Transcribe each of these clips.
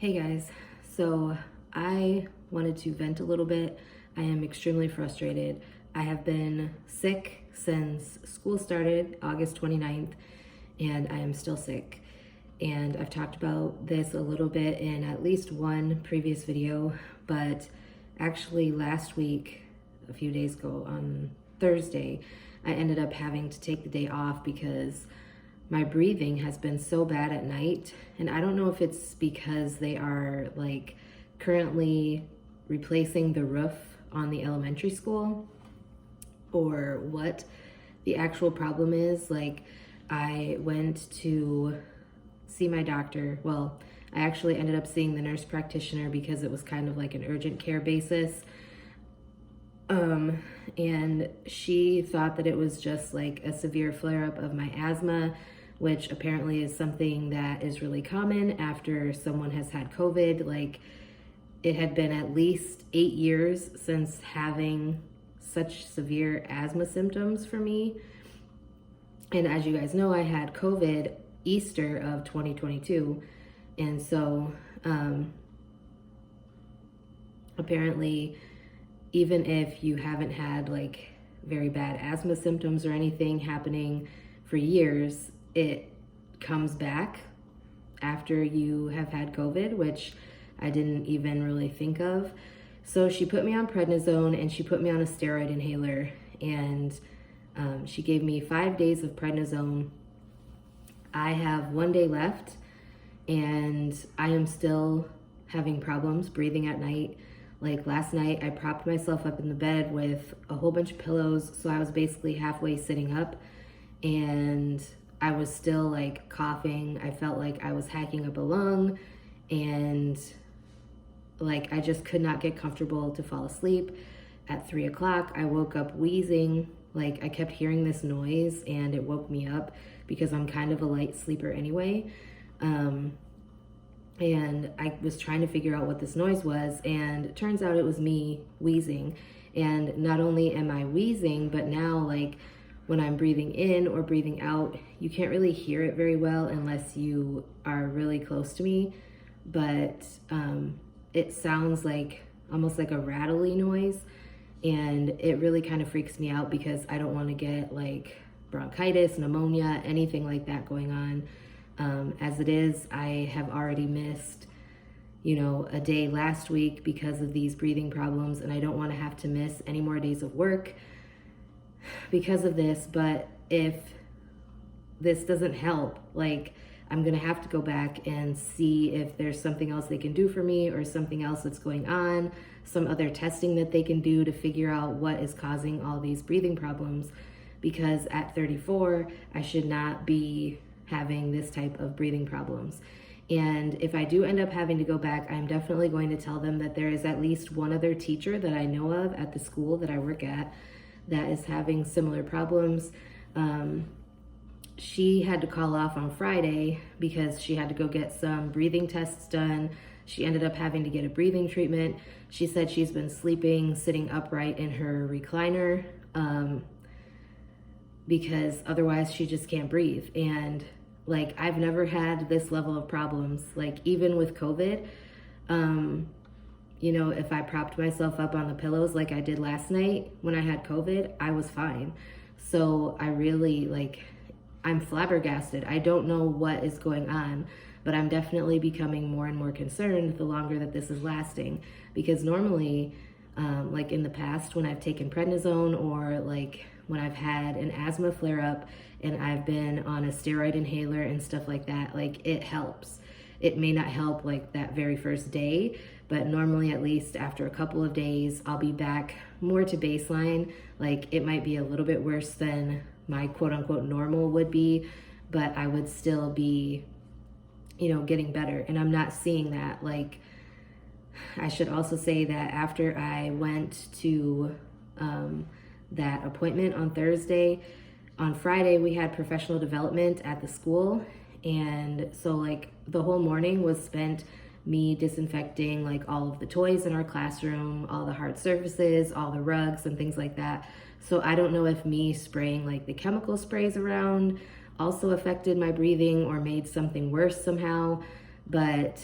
Hey guys, so I wanted to vent a little bit. I am extremely frustrated. I have been sick since school started August 29th, and I am still sick. And I've talked about this a little bit in at least one previous video, but actually last week, a few days ago on Thursday, I ended up having to take the day off because my breathing has been so bad at night. And I don't know if it's because they are like currently replacing the roof on the elementary school or what the actual problem is. Like, I went to see my doctor. Well, I actually ended up seeing the nurse practitioner because it was kind of like an urgent care basis. And she thought that it was just like a severe flare-up of my asthma, which apparently is something that is really common after someone has had COVID. Like, it had been at least 8 years since having such severe asthma symptoms for me. And as you guys know, I had COVID Easter of 2022. And so apparently, even if you haven't had like very bad asthma symptoms or anything happening for years, it comes back after you have had COVID, which I didn't even really think of. So she put me on prednisone and she put me on a steroid inhaler, and she gave me 5 days of prednisone. I have 1 day left and I am still having problems breathing at night. Like last night, I propped myself up in the bed with a whole bunch of pillows, so I was basically halfway sitting up, and I was still like coughing. I felt like I was hacking up a lung, and like I just could not get comfortable to fall asleep. At 3 o'clock, I woke up wheezing. Like, I kept hearing this noise and it woke me up because I'm kind of a light sleeper anyway. And I was trying to figure out what this noise was, and it turns out it was me wheezing. And not only am I wheezing, but now like when I'm breathing in or breathing out, you can't really hear it very well unless you are really close to me. But it sounds like almost like a rattly noise, and it really kind of freaks me out because I don't want to get like bronchitis, pneumonia, anything like that going on. As it is, I have already missed, a day last week because of these breathing problems, and I don't want to have to miss any more days of work because of this. But if this doesn't help, like, I'm gonna have to go back and see if there's something else they can do for me or something else that's going on, some other testing that they can do to figure out what is causing all these breathing problems. Because at 34, I should not be having this type of breathing problems. And if I do end up having to go back, I'm definitely going to tell them that there is at least one other teacher that I know of at the school that I work at that is having similar problems. She had to call off on Friday because she had to go get some breathing tests done. She ended up having to get a breathing treatment. She said she's been sleeping sitting upright in her recliner because otherwise she just can't breathe. And like, I've never had this level of problems. Like, even with COVID, if I propped myself up on the pillows like I did last night when I had COVID, I was fine. So I really, I'm flabbergasted. I don't know what is going on, but I'm definitely becoming more and more concerned the longer that this is lasting. Because normally, like in the past, when I've taken prednisone or like when I've had an asthma flare up and I've been on a steroid inhaler and stuff like that, like, it helps. It may not help like that very first day, but normally at least after a couple of days, I'll be back more to baseline. Like, it might be a little bit worse than my quote unquote normal would be, but I would still be, getting better. And I'm not seeing that. Like, I should also say that after I went to that appointment on Thursday, on Friday we had professional development at the school. And so like the whole morning was spent me disinfecting like all of the toys in our classroom, all the hard surfaces, all the rugs and things like that. So I don't know if me spraying like the chemical sprays around also affected my breathing or made something worse somehow. But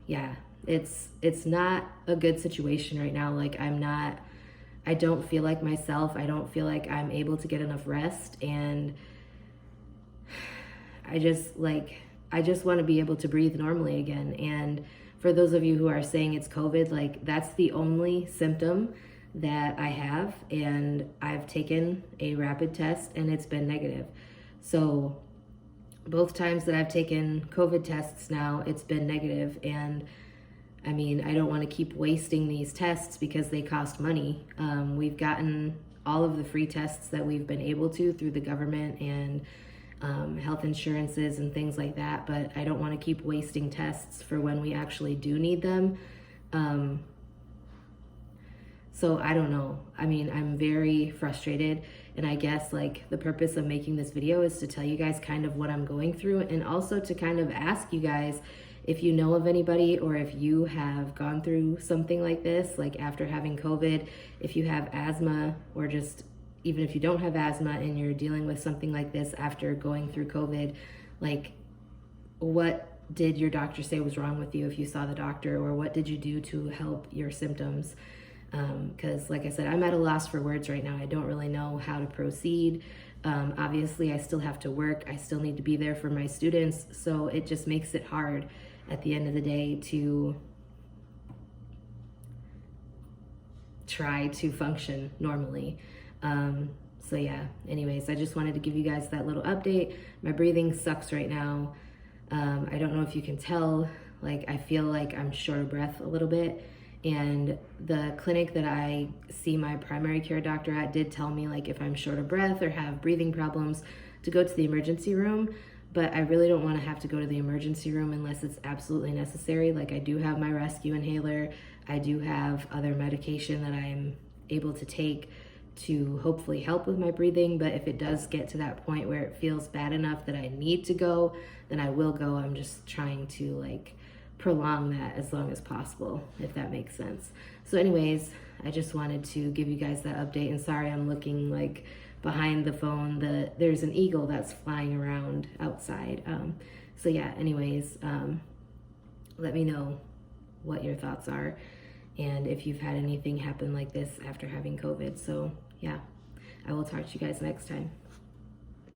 yeah, it's not a good situation right now. Like I don't feel like myself. I don't feel like I'm able to get enough rest, and I just want to be able to breathe normally again. And for those of you who are saying it's COVID, like that's the only symptom that I have, and I've taken a rapid test and it's been negative. So both times that I've taken COVID tests now, it's been negative. And I mean, I don't want to keep wasting these tests because they cost money. We've gotten all of the free tests that we've been able to through the government and health insurances and things like that, but I don't want to keep wasting tests for when we actually do need them. So I don't know. I mean, I'm very frustrated, and I guess like the purpose of making this video is to tell you guys kind of what I'm going through, and also to kind of ask you guys if you know of anybody, or if you have gone through something like this, like after having COVID, if you have asthma, or just even if you don't have asthma and you're dealing with something like this after going through COVID, like what did your doctor say was wrong with you if you saw the doctor, or what did you do to help your symptoms? Because like I said, I'm at a loss for words right now. I don't really know how to proceed. Obviously, I still have to work. I still need to be there for my students. So it just makes it hard at the end of the day to try to function normally. So yeah, anyways, I just wanted to give you guys that little update. My breathing sucks right now. I don't know if you can tell, like I feel like I'm short of breath a little bit. And the clinic that I see my primary care doctor at did tell me, like, if I'm short of breath or have breathing problems, to go to the emergency room. But I really don't want to have to go to the emergency room unless it's absolutely necessary. Like, I do have my rescue inhaler. I do have other medication that I'm able to take to hopefully help with my breathing. But if it does get to that point where it feels bad enough that I need to go, then I will go. I'm just trying to like prolong that as long as possible, if that makes sense. So anyways, I just wanted to give you guys that update, and sorry I'm looking like behind the phone. There's an eagle that's flying around outside. So yeah, anyways, let me know what your thoughts are and if you've had anything happen like this after having COVID. So yeah, I will talk to you guys next time.